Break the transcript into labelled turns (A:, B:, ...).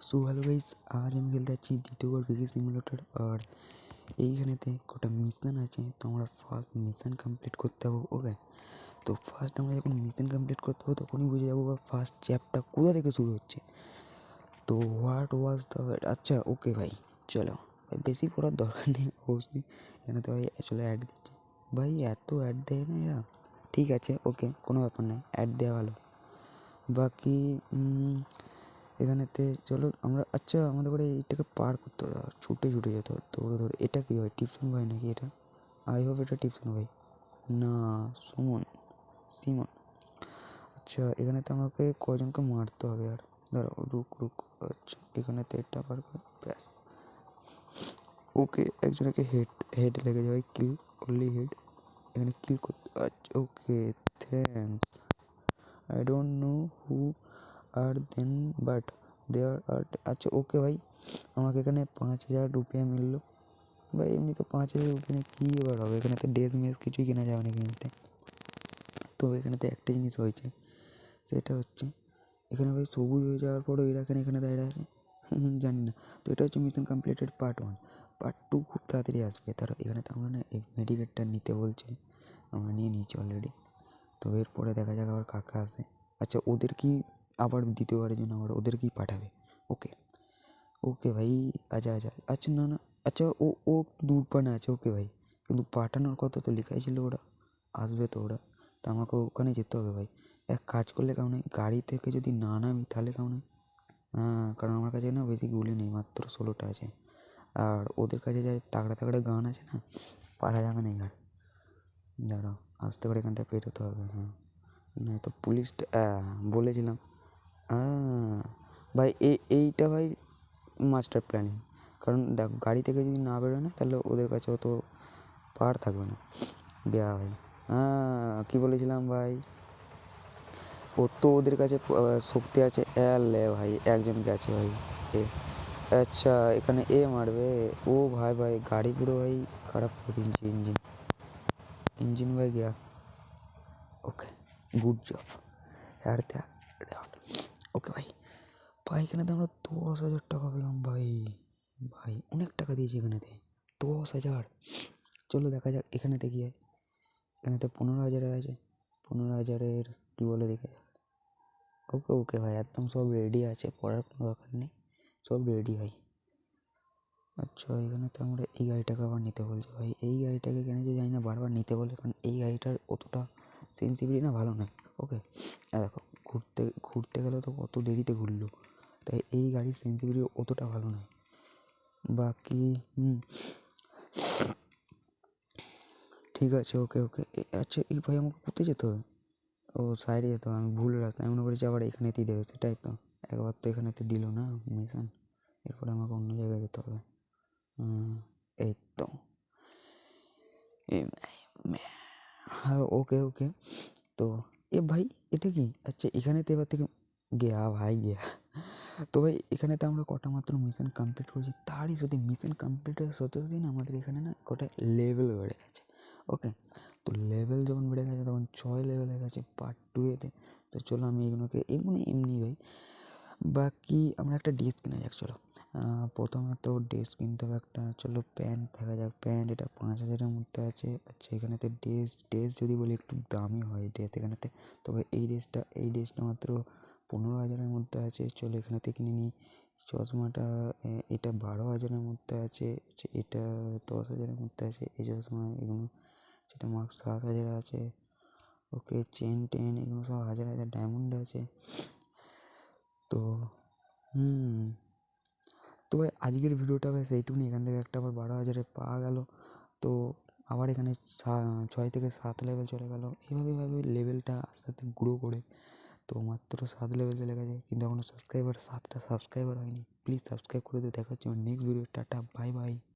A: So hello guys, আজ আমি খেলতে যাচ্ছি দ্বিতীয়বার ভিকি সিমুলেটর। আর এইখানেতে কটা মিশন আছে, তো আমরা ফার্স্ট মিশন কমপ্লিট করতে হবে। ওকে, তো ফার্স্ট আমরা যখন মিশন কমপ্লিট করতে হবে তখনই বুঝে যাবো বা ফার্স্ট চ্যাপ্টার কোথা থেকে শুরু হচ্ছে। তো হোয়াট ওয়াজ দ্য, আচ্ছা ওকে ভাই, চলো ভাই, বেশি পড়ার দরকার নেই অবশ্যই। এখানে তো ভাই আসলে অ্যাড দিচ্ছে, ভাই এত অ্যাড দেয় না এরা। ঠিক আছে, ওকে, কোনো ব্যাপার নয়, অ্যাড দেওয়া ভালো। বাকি এখানেতে চলো আমরা, আচ্ছা আমাদের করে এইটাকে পার করতে হবে, ছুটে ছুটে যেতে হবে, দৌড়ে ধরে। এটা কী ভাই, টিপসন ভাই নাকি এটা? আই হোপ এটা টিপসন ভাই না, সিমন। আচ্ছা এখানেতে আমাকে কজনকে মারতে হবে আর, দাঁড়াও, রুক। আচ্ছা এখানেতে এটা পার করে ব্যাস। ওকে, একজনকে হেড লেগে যাবে, কিল, অনলি হেড। এখানে কিল করতে, আচ্ছা okay, thanks. I don't know who are then but there are, আচ্ছা ওকে ভাই, আমাকে এখানে 5,000 রুপিয়া মিললো ভাই। এমনি তো 5,000 রুপিয়া কী এবার হবে, এখানে তো ড্রেস মেস কিছুই কেনা যাবে না কিনতে। তো এখানেতে একটা জিনিস হয়েছে, সেটা হচ্ছে এখানে ভাই সবুজ হয়ে যাওয়ার পরেও এরা এখানে দাঁড়িয়ে আছে, জানি না। তো এটা হচ্ছে মিশন কমপ্লিটেড পার্ট 1। পার্ট 2 খুব তাড়াতাড়ি আসবে। তারা এখানে তো আমরা না এই মেডিকেটটা নিতে বলছে, আমরা নিয়ে নিয়েছি অলরেডি। তো এরপরে দেখা যাক আবার কাকা আসে। আচ্ছা ওদের কি আবার দ্বিতীয়বারের জন্য আবার ওদেরকেই পাঠাবে। ওকে ভাই, আচ্ছা না, আচ্ছা ও দূরপানে আছে, ওকে ভাই, কিন্তু পাঠানোর কথা তো লেখাই ছিল, ওরা আসবে তো ওরা, তা আমাকে ওখানে যেতে হবে ভাই। এক কাজ করলে কেমন হয়, গাড়ি থেকে যদি না নামি তাহলে কেমন হয়? হ্যাঁ, কারণ আমার কাছে না বেশি গুলি নেই, মাত্র 16টা আছে। আর ওদের কাছে যায় তাগড়া তাগড়া গান আছে না, পারা যাবে না আর। দাঁড়াও, আস্তে করে এখানটা পেরোতে হবে। হ্যাঁ, না তো পুলিশটা বলেছিলাম। ভাই এইটা ভাই মাস্টার প্ল্যানিং। কারণ দেখো, গাড়ি থেকে যদি না বেরোয় না তাহলে ওদের কাছে অত পাওয়ার থাকবে না। দেয়া ভাই, কী বলেছিলাম ভাই, ও তো ওদের কাছে শক্তি আছে। ভাই একজন গেছে ভাই, এ, আচ্ছা এখানে এ মারবে। ও ভাই গাড়ি পুরো ভাই খারাপ করে দিয়েছে, ইঞ্জিন ভাই গিয়া। ওকে, গুড জব। ওকে ভাই, এখানে তো আমরা 10,000 টাকা পেলাম ভাই। অনেক টাকা দিয়েছি এখানেতে, 10,000। চলো দেখা যাক এখানেতে কি হয়। এখানেতে 15,000 আছে, 15,000 কী বলে দেখে যাক। ওকে ভাই, একদম সব রেডি আছে, পড়ার কোনো দরকার নেই, সব রেডি ভাই। আচ্ছা এখানে তো আমরা এই গাড়িটাকে আবার নিতে বলছি ভাই। এই গাড়িটাকে কেন যে জানি না বারবার নিতে বলে, কারণ এই গাড়িটার অতটা সেন্সিবিলিটি না ভালো নয়। ওকে, দেখো, ঘুরতে গেলে তো কত দেরিতে ঘুরলো, তাই এই গাড়ির সেন্সিবিলিটি অতটা ভালো নয়। বাকি ঠিক আছে, ওকে। আচ্ছা এই ভাই আমাকে কোথায় যেতে হবে? ও সাইডে যেতে হবে, আমি ভুল রাস্তা, আমি মনে করেছি আবার এখানেতেই দেবে, সেটাই তো। একবার তো এখানেতে দিল না মিশন, এরপরে আমাকে অন্য জায়গায় যেতে হবে। এই তো, হ্যাঁ ওকে। তো এ ভাই, এটা কি? আচ্ছা এখানেতে এবার থেকে গিয়া। তো ভাই এখানে তো আমরা কটা মাত্র মিশন কমপ্লিট করেছি, তারই সাথে মিশন কমপ্লিটের সাথে না আমাদের এখানে না কটা লেভেল বেড়ে গেছে। ওকে, তো লেভেল যখন বেড়ে গেছে তখন 6 লেভেল হয়ে গেছে পার্ট 2-এতে। তো চলো আমি এগুলোকে এমনি ভাই। বাকি আমরা একটা ড্রেস কিনা যাক, চলো। প্রথমে তো ড্রেস কিনতে হবে একটা, চলো প্যান্ট দেখা যাক। প্যান্ট এটা 5,000-এর মধ্যে আছে। আচ্ছা এখানেতে ড্রেস যদি বলি একটু দামি হয় ড্রেস এখানেতে, তবে এই ড্রেসটা মাত্র 15,000-এর মধ্যে আছে। চলো এখানেতে কিনে নিই। চশমাটা এটা 12,000-এর মধ্যে আছে। আচ্ছা এটা 10,000-এর মধ্যে আছে এই চশমা, এগুলো। সেটা মার্ক 7,000 আছে। ওকে, চেন এগুলো সব 1,000 ডায়মন্ড আছে। তো তো ভাই আজকের ভিডিওটা ভাই সেইটুকুনি। এখান থেকে একটা আবার 12,000-এ পাওয়া গেল। তো আবার এখানে 6 থেকে 7 লেভেল চলে গেল। এভাবে লেভেলটা আস্তে আস্তে গ্রো করে তো মাত্র 7 লেভেল চলে গেছে, কিন্তু এখনও 7টা সাবস্ক্রাইবার হয়নি। প্লিজ সাবস্ক্রাইব করে দিয়ে দেখা হচ্ছে আমার নেক্সট ভিডিও। Tata, by.